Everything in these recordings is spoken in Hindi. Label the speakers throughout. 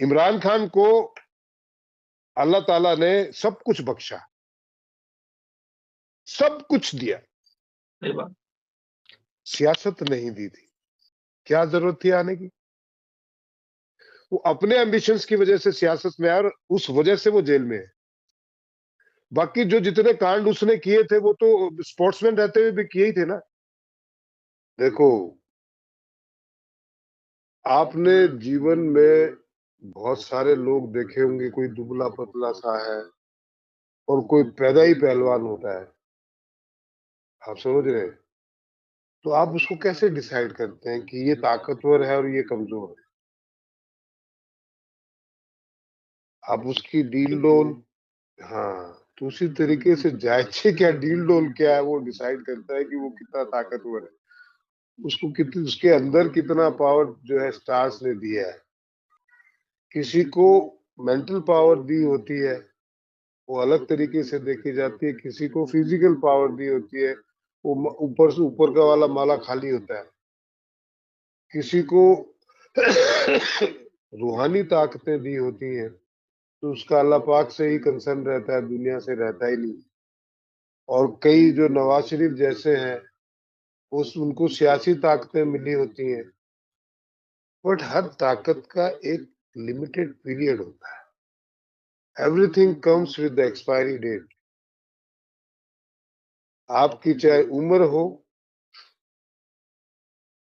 Speaker 1: इमरान खान को अल्लाह ताला ने सब कुछ बख्शा, सब कुछ दिया,
Speaker 2: सही बात।
Speaker 1: सियासत नहीं दी थी। क्या जरूरत थी आने की? वो अपने एम्बिशंस की वजह से सियासत में आया और उस वजह से वो जेल में है। बाकी जो जितने कांड उसने किए थे वो तो स्पोर्ट्समैन रहते हुए भी किए ही थे ना। देखो, आपने जीवन में बहुत सारे लोग देखे होंगे, कोई दुबला पतला सा है और कोई पैदा ही पहलवान होता है। आप समझ रहे हैं? तो आप उसको कैसे डिसाइड करते हैं कि ये ताकतवर है और ये कमजोर है? आप उसकी डील डोल, हाँ, तो उसी तरीके से जायचे क्या डील डोल क्या है वो डिसाइड करता है कि वो कितना ताकतवर है, उसको कितनी, उसके अंदर कितना पावर जो है स्टार्स ने दिया है। किसी को मेंटल पावर दी होती है, वो अलग तरीके से देखी जाती है। किसी को फिजिकल पावर दी होती है, वो ऊपर से ऊपर का वाला माला खाली होता है। किसी को रूहानी ताकतें दी होती हैं, तो उसका अल्लाह पाक से ही कंसर्न रहता है, दुनिया से रहता ही नहीं। और कई जो नवाज शरीफ जैसे हैं, उस उनको सियासी ताकतें मिली होती हैं, बट हर ताकत का एक लिमिटेड पीरियड होता है। Everything comes with the expiry date. आपकी चाहे उम्र हो,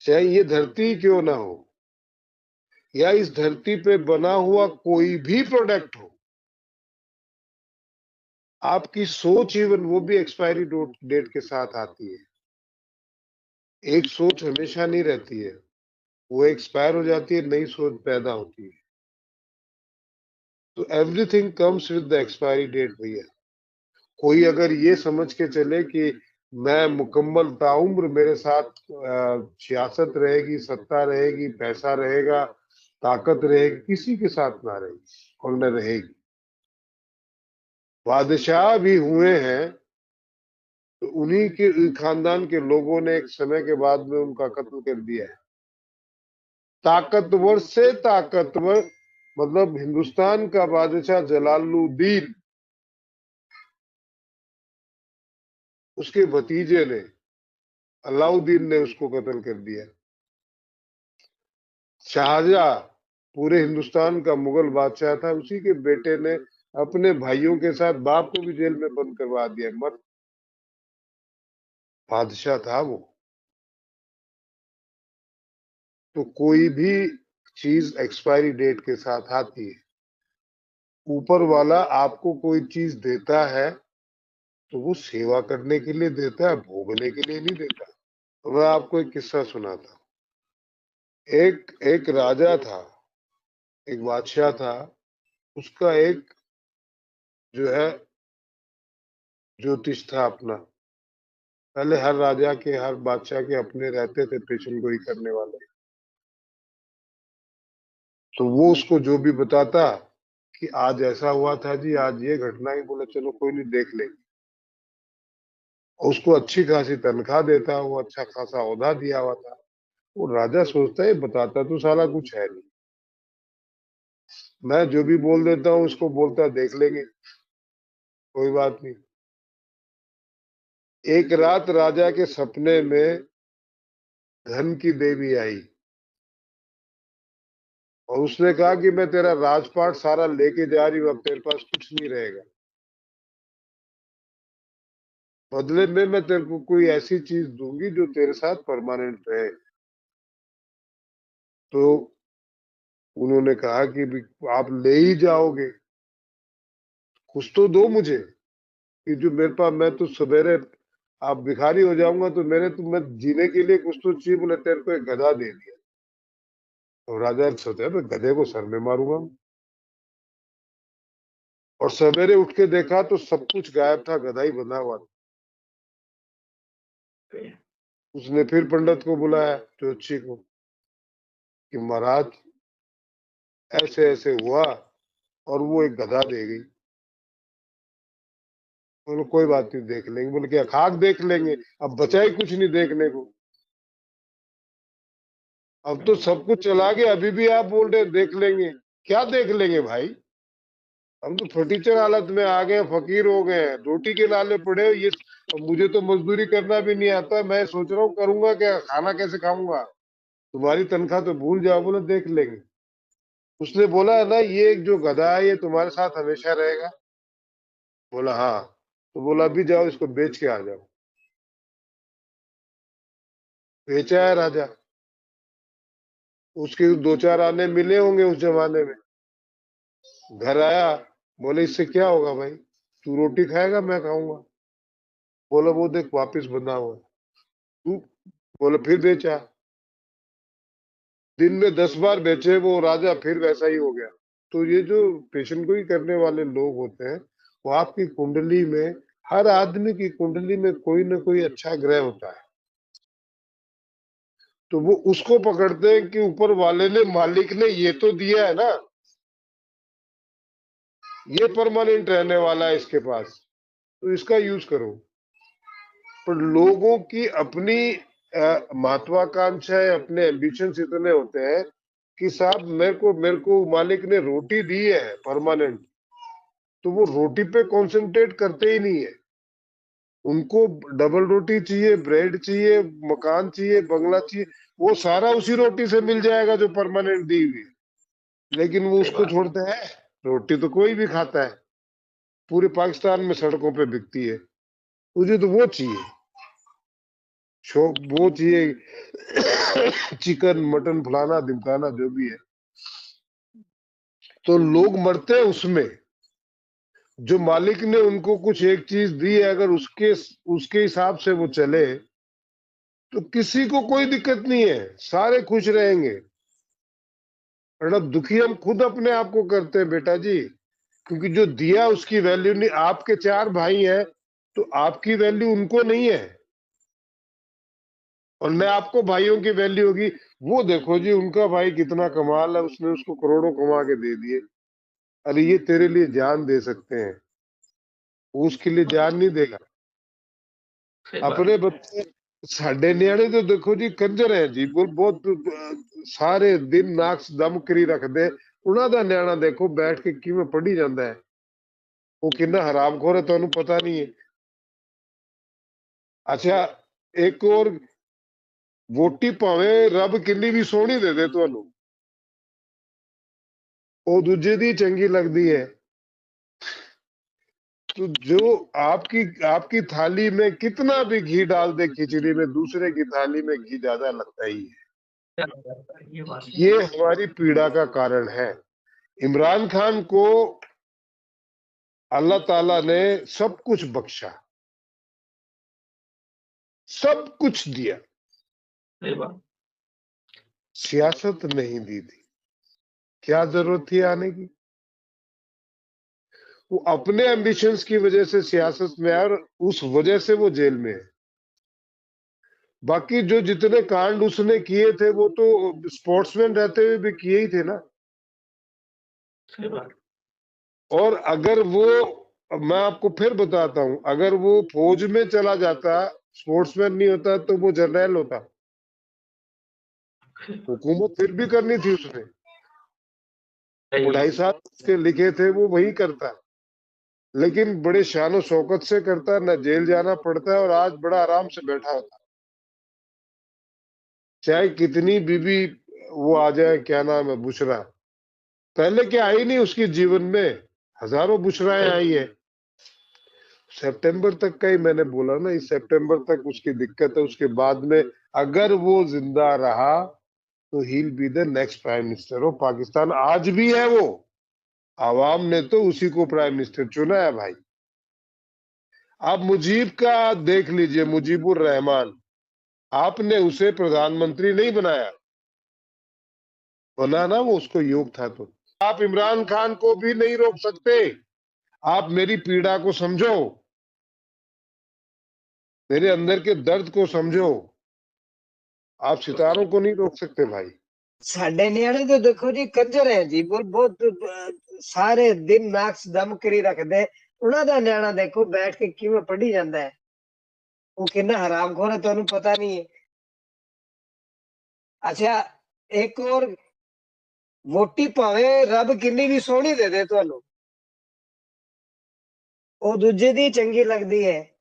Speaker 1: चाहे ये धरती क्यों ना हो, या इस धरती पे बना हुआ कोई भी प्रोडक्ट हो, आपकी सोच इवन वो भी एक्सपायरी डेट के साथ आती है। एक सोच हमेशा नहीं रहती है, वो एक्सपायर हो जाती है, नई सोच पैदा होती है। तो everything comes with the expiry date भैया। कोई अगर ये समझ के चले कि मैं मुकम्मल ताउम्र मेरे साथ सियासत रहेगी, सत्ता रहेगी, पैसा रहेगा, ताकत रहेगी, किसी के साथ ना रहेगी और न रहेगी। बादशाह भी हुए हैं तो उन्हीं के खानदान के लोगों ने एक समय के बाद में उनका कत्ल कर दिया है। ताकतवर से ताकतवर, मतलब हिंदुस्तान का बादशाह जलालुद्दीन, उसके भतीजे ने, अलाउद्दीन ने उसको कत्ल कर दिया। शाहजहां पूरे हिंदुस्तान का मुगल बादशाह था, उसी के बेटे ने अपने भाइयों के साथ बाप को भी जेल में बंद करवा दिया। मत बादशाह था वो। तो कोई भी चीज एक्सपायरी डेट के साथ आती है। ऊपर वाला आपको कोई चीज देता है तो वो सेवा करने के लिए देता है, भोगने के लिए नहीं देता। तो मैं आपको एक किस्सा सुनाता हूँ। एक एक राजा था, एक बादशाह था, उसका एक जो है ज्योतिष था अपना। पहले हर राजा के, हर बादशाह के अपने रहते थे पेशन गोई करने वाले। तो वो उसको जो भी बताता कि आज ऐसा हुआ था जी, आज ये घटना ही, बोले चलो कोई नहीं, देख लेंगे। और उसको अच्छी खासी तनख्वाह देता, वो अच्छा खासा ओहदा दिया हुआ था। वो राजा सोचता है बताता तो साला कुछ है नहीं, मैं जो भी बोल देता हूँ उसको बोलता देख लेंगे, कोई बात नहीं। एक रात राजा के सपने में धन की देवी आई और उसने कहा कि मैं तेरा राजपाट सारा लेके जा रही हूँ, अब तेरे पास कुछ नहीं रहेगा। बदले में मैं तेरे को कोई ऐसी चीज दूंगी जो तेरे साथ परमानेंट रहे। तो उन्होंने कहा कि भी आप ले ही जाओगे, कुछ तो दो मुझे, कि जो मेरे पास, मैं तो सवेरे आप भिखारी हो जाऊंगा तो मेरे तो, मैं जीने के लिए कुछ तो चाहिए। बोले तेरे को एक गधा दे दिया। तो राजा ने सोचा मैं गधे को सर में मारूंगा। और सवेरे उठ के देखा तो सब कुछ गायब था, गधा ही बंधा हुआ था। उसने फिर पंडित को बुलाया, ज्योतिषी को, कि महाराज ऐसे ऐसे हुआ और वो एक गधा दे गई। बोलो कोई बात नहीं, देख लेंगे। बोले क्या खाक देख लेंगे, अब बचा ही कुछ नहीं देखने को। अब तो सब कुछ चला गया, अभी भी आप बोल रहे देख लेंगे। क्या देख लेंगे भाई? हम तो फटीचर हालत में आ गए, फकीर हो गए, रोटी के लाले पड़े। ये मुझे तो मजदूरी करना भी नहीं आता, मैं सोच रहा हूँ करूंगा क्या, खाना कैसे खाऊंगा? तुम्हारी तनख्वाह तो भूल जाओ। बोले देख लेंगे। उसने बोला है ना, ये एक जो गधा है ये तुम्हारे साथ हमेशा रहेगा। बोला हाँ। तो बोला अभी जाओ इसको बेच के आ जाओ। बेचा है राजा। उसके दो चार आने मिले होंगे उस जमाने में। घर आया, बोले इससे क्या होगा भाई, तू रोटी खाएगा मैं खाऊंगा। बोला वो देख वापिस बंधा हुआ है। तू, बोले फिर बेचा। दिन में 10 बार बेचे वो राजा, फिर वैसा ही हो गया। तो ये जो पेशेंट को ही करने वाले लोग होते हैं, वो आपकी कुंडली में, हर आदमी की कुंडली में कोई ना कोई अच्छा ग्रह होता है। तो वो उसको पकड़ते हैं कि ऊपर वाले ने, मालिक ने ये तो दिया है ना, ये परमानेंट रहने वाला है इसके पास, तो इसका यूज करो। पर लोगों की अपनी महत्वाकांक्षा है, अपने एम्बिशंस इतने होते हैं कि साहब मेरे को मालिक ने रोटी दी है परमानेंट, तो वो रोटी पे कंसंट्रेट करते ही नहीं है। उनको डबल रोटी चाहिए, ब्रेड चाहिए, मकान चाहिए, बंगला चाहिए। वो सारा उसी रोटी से मिल जाएगा जो परमानेंट दी हुई है, लेकिन वो उसको छोड़ते हैं। रोटी तो कोई भी खाता है, पूरे पाकिस्तान में सड़कों पे बिकती है। मुझे तो वो चाहिए, शौक वो चाहिए। चिकन मटन फलाना ढिमकाना जो भी है। तो लोग मरते हैं उसमें। जो मालिक ने उनको कुछ एक चीज दी है, अगर उसके उसके हिसाब से वो चले, तो किसी को कोई दिक्कत नहीं है, सारे खुश रहेंगे। और अब दुखी हम खुद अपने आप को करते हैं बेटा जी, क्योंकि जो दिया उसकी वैल्यू नहीं। आपके 4 भाई हैं, तो आपकी वैल्यू उनको नहीं है, और मैं आपको भाइयों की वैल्यू होगी। वो देखो जी उनका भाई कितना कमाल है, उसने उसको करोड़ों कमा के दे दिए। अरे ये तेरे लिए जान दे सकते हैं, वो उसके लिए जान नहीं देगा। अपने बच्चे, साडे न्याणे तो देखो जी कंजर है जी, बहुत सारे दिन नाक दम करी रखते। उन्हां दा न्याणा देखो बैठ के किवें पढ़ी जांदा है। वो कितना हरामखोर है तुहानू पता नहीं है। अच्छा, एक और, वोटी भावें रब किन्नी भी सोहनी दे दे तुहानू, वो दूजे दी चंगी लगदी है। तो जो आपकी आपकी थाली में कितना भी घी डाल दे खिचड़ी में, दूसरे की थाली में घी ज्यादा लगता ही है। ये हमारी पीड़ा का कारण है। इमरान खान को अल्लाह ताला ने सब कुछ बख्शा, सब कुछ दिया, सियासत नहीं दी थी। क्या जरूरत थी आने की? वो अपने एम्बिशंस की वजह से सियासत में आया, और उस वजह से वो जेल में है। बाकी जो जितने कांड उसने किए थे वो तो स्पोर्ट्समैन रहते हुए भी किए ही थे ना। और अगर वो, मैं आपको फिर बताता हूं, अगर वो फौज में चला जाता, स्पोर्ट्समैन नहीं होता, तो वो जर्नैल होता। हुकूमत फिर भी करनी थी उसने, 2.5 साल के लिखे थे वो वही करता, लेकिन बड़े शान शौकत से करता, न जेल जाना पड़ता है, और आज बड़ा आराम से बैठा होता। चाहे कितनी बीबी वो आ जाए, क्या नाम है, बुशरा, पहले क्या आई नहीं उसके जीवन में, हजारों बुशराएं आई है। सितंबर तक का ही मैंने बोला ना, इस सितंबर तक उसकी दिक्कत है। उसके बाद में अगर वो जिंदा रहा तो he will be the next prime minister of Pakistan. आज भी है वो, आवाम ने तो उसी को प्राइम मिनिस्टर चुना है भाई। आप मुजीब का देख लीजिए, मुजीबुर रहमान, आपने उसे प्रधानमंत्री नहीं बनाया, बनाना वो उसको योग था। तो आप इमरान खान को भी नहीं रोक सकते। आप मेरी पीड़ा को समझो, मेरे अंदर के दर्द को समझो। आप सितारों को नहीं रोक सकते भाई।
Speaker 2: साडे न्याणे तो देखो जी कंजर है जी, बहुत सारे दिन नाक दम करी रखदे। उन्हां दा न्याणा देखो बैठ के किवें पढ़ी जांदा है। वो कितना हरामखोर है तुहानू पता नहीं है। अच्छा, एक और ਵੋਟੀ ਭਾਵੇਂ ਰੱਬ ਕਿੰਨੀ ਵੀ ਸੋਹਣੀ ਦੇ ਦੇ ਤੁਹਾਨੂੰ, ਉਹ ਦੂਜੇ ਦੀ ਚੰਗੀ ਲੱਗਦੀ ਹੈ।